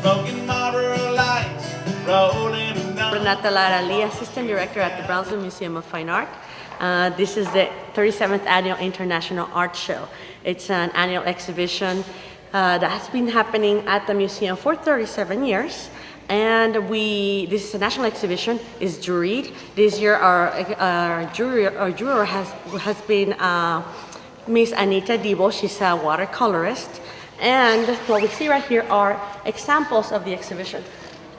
smoking Marlboro lights, rolling down. Renata Lara Lee, Assistant Director at the Brownsville Museum of Fine Art. This is the 37th Annual International Art Show. It's an annual exhibition that has been happening at the museum for 37 years. And this is a national exhibition, is juried. This year our juror has been Miss Anita Debo. She's a watercolorist. And what we see right here are examples of the exhibition.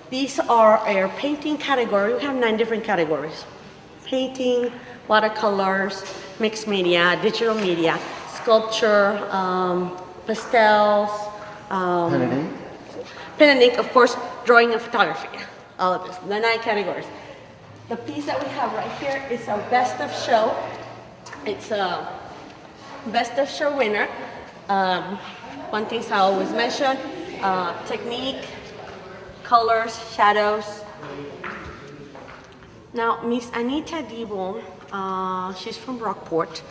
These are our painting category. We have 9 different categories. Painting, watercolors, mixed media, digital media, sculpture, pastels, pen and ink, of course, drawing and photography. All of this, the 9 categories. The piece that we have right here is a best of show. It's a best of show winner. One thing I always mention, technique, colors, shadows. Now, Miss Anita Debo, she's from Rockport,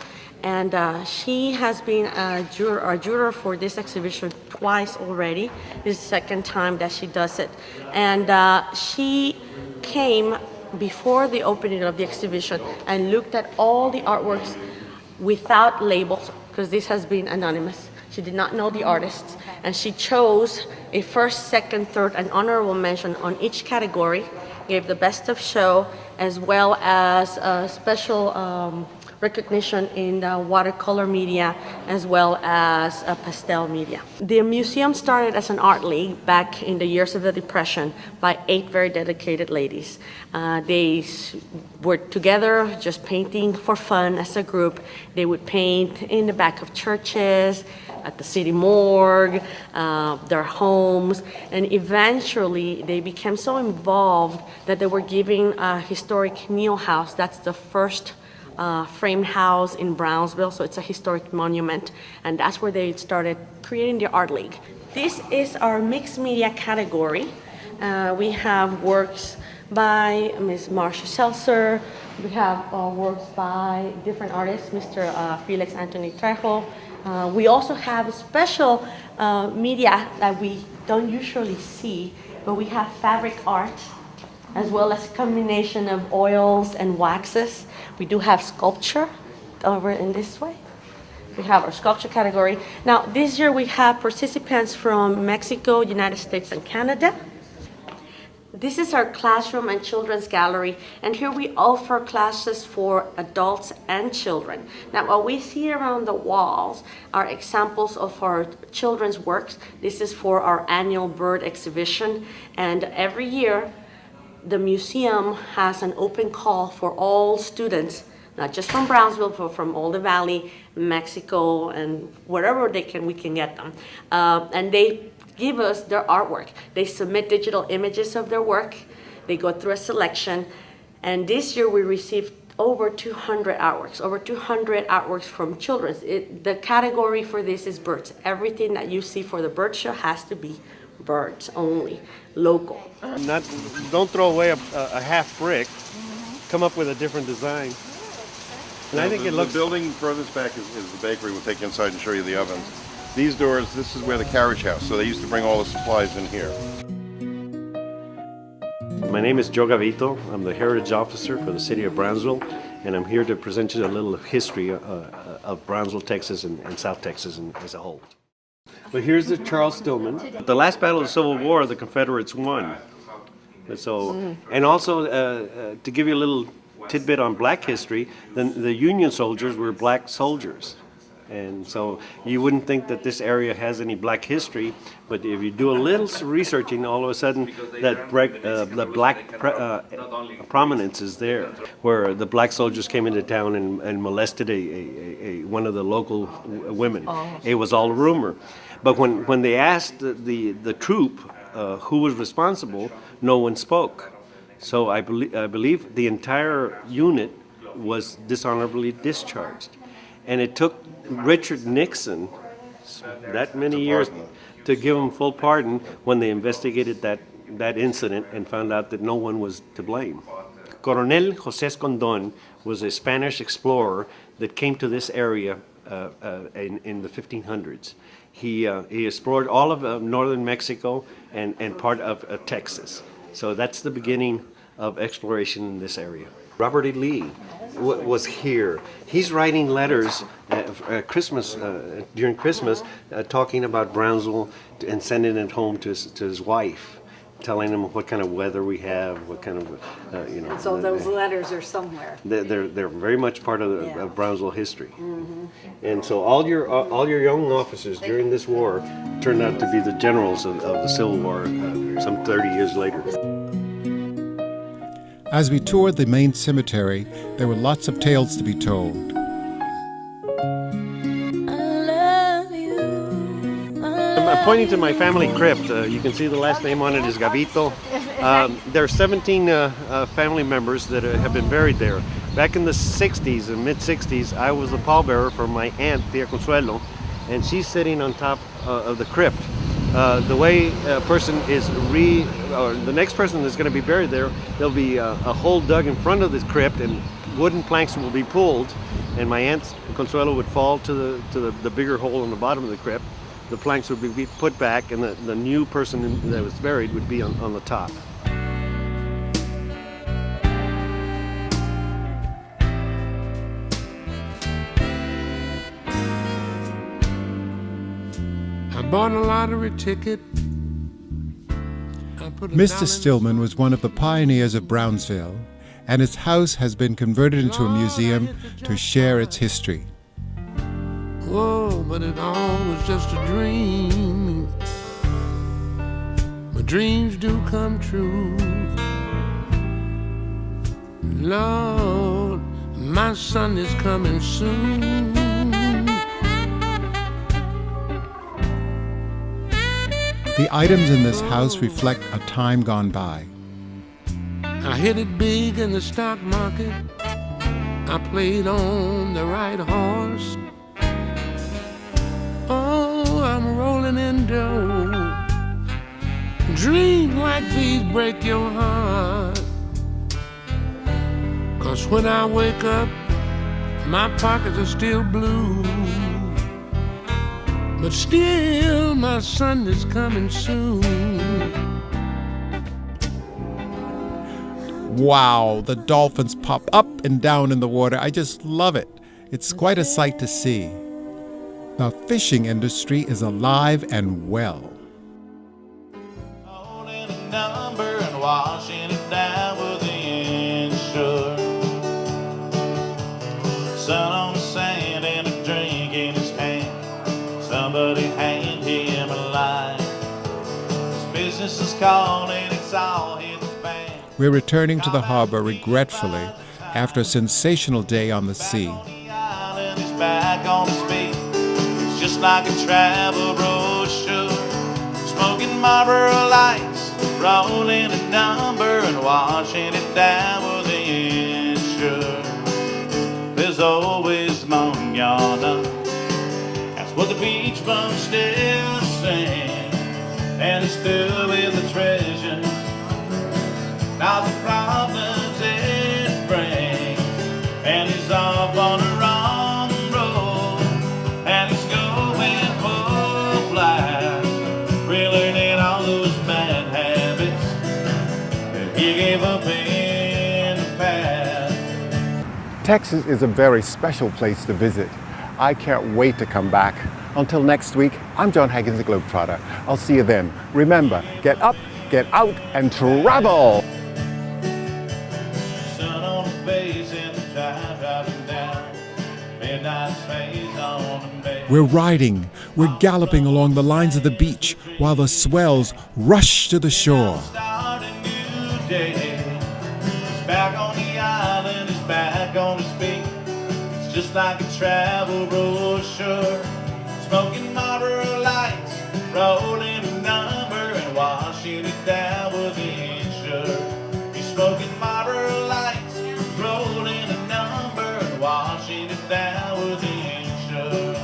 and she has been a juror for this exhibition twice already. This is the second time that she does it. And she came before the opening of the exhibition and looked at all the artworks without labels, because this has been anonymous. She did not know the artists, and she chose a first, second, third, and honorable mention on each category, gave the best of show, as well as a special recognition in the watercolor media, as well as pastel media. The museum started as an art league back in the years of the Depression by 8 very dedicated ladies. They were together just painting for fun as a group. They would paint in the back of churches, at the city morgue, their homes, and eventually they became so involved that they were giving a historic Neal house. That's the first framed house in Brownsville, so it's a historic monument, and that's where they started creating the art league. This is our mixed media category. We have works by Ms. Marcia Seltzer. We have works by different artists, Mr. Felix Anthony Trejo. We also have special media that we don't usually see, but we have fabric art, as well as a combination of oils and waxes. We do have sculpture over in this way. We have our sculpture category. Now, this year we have participants from Mexico, United States, and Canada. This is our classroom and children's gallery, and here we offer classes for adults and children. Now, what we see around the walls are examples of our children's works. This is for our annual bird exhibition, and every year the museum has an open call for all students, not just from Brownsville, but from all the valley, Mexico, and wherever we can get them. And they give us their artwork. They submit digital images of their work. They go through a selection, and this year we received over 200 artworks from children. The category for this is birds. Everything that you see for the bird show has to be birds only, local. Don't throw away a half brick. Come up with a different design. And I think it looks. The building furthest back is the bakery. We'll take you inside and show you the ovens. These doors, this is where the carriage house. So they used to bring all the supplies in here. My name is Joe Gavito. I'm the Heritage Officer for the City of Brownsville, and I'm here to present you a little history of Brownsville, Texas, and South Texas as a whole. But here's the Charles Stillman. The last battle of the Civil War, the Confederates won. So, and also to give you a little tidbit on black history, the Union soldiers were black soldiers. And so you wouldn't think that this area has any black history, but if you do a little researching, all of a sudden that the black prominence is there, where the black soldiers came into town and molested one of the local women. It was all a rumor. But when they asked the troop who was responsible, no one spoke. So I believe the entire unit was dishonorably discharged. And it took Richard Nixon that many years to give him full pardon when they investigated that incident and found out that no one was to blame. Coronel José Escondón was a Spanish explorer that came to this area in the 1500s. He explored all of northern Mexico and part of Texas. So that's the beginning of exploration in this area. Robert E. Lee was here. He's writing letters at Christmas, during Christmas, talking about Brownsville and sending it home to his wife, telling him what kind of weather we have, what kind of, And so those letters are somewhere. They're very much part of Brownsville history. And so all your young officers during this war turned out to be the generals of the Civil War some 30 years later. As we toured the main cemetery, there were lots of tales to be told. I'm pointing to my family crypt. You can see the last name on it is Gavito. There are 17 family members that have been buried there. Back in the 60s, and mid-60s, I was the pallbearer for my aunt, Tia Consuelo, and she's sitting on top of the crypt. The way a person is or the next person that's going to be buried there, there'll be a hole dug in front of this crypt, and wooden planks will be pulled, and my aunt Consuelo would fall to the bigger hole in the bottom of the crypt. The planks would be put back, and the new person that was buried would be on the top. I bought a lottery ticket. Mr. Stillman was one of the pioneers of Brownsville, and his house has been converted into a museum to share its history. Oh, but it all was just a dream. But dreams do come true. Lord, my son is coming soon. The items in this house reflect a time gone by. I hit it big in the stock market. I played on the right horse. Oh, I'm rolling in dough. Dreams like these break your heart. 'Cause when I wake up, my pockets are still blue. But still, my son is coming soon. Wow, the dolphins pop up and down in the water. I just love it. It's quite a sight to see. The fishing industry is alive and well. Holding a number and washing it down with the insurance. Sun on the sand and a drink in his hand. Somebody hand him a line. His business is calling, it's all hit the fan. We're returning to the harbor regretfully after a sensational day on the sea. The island is back on his feet. It's just like a travel brochure. Smoking Marlboro lights, rolling a number and washing it down with the insurance. There's always moan yonder. That's what the beach bums still sing. And he's still with the treasure. Now the problems it brings. And he's off on the wrong road. And he's going full blast, relearning all those bad habits that he gave up in the past. Texas is a very special place to visit. I can't wait to come back. Until next week, I'm Jon Haggins, the GlobeTrotter. I'll see you then. Remember, get up, get out, and travel! Sun on the face and the tide dropping down. Midnight's phase on the bay. We're riding, we're galloping along the lines of the beach while the swells rush to the shore. Start a new day. He's back on the island, he's back on his feet. It's just like a travel brochure. Smoking Marlboro lights, rolling a number and washing it down with the insurance. He's smoking Marlboro lights, rolling a number and washing it down with the insurance.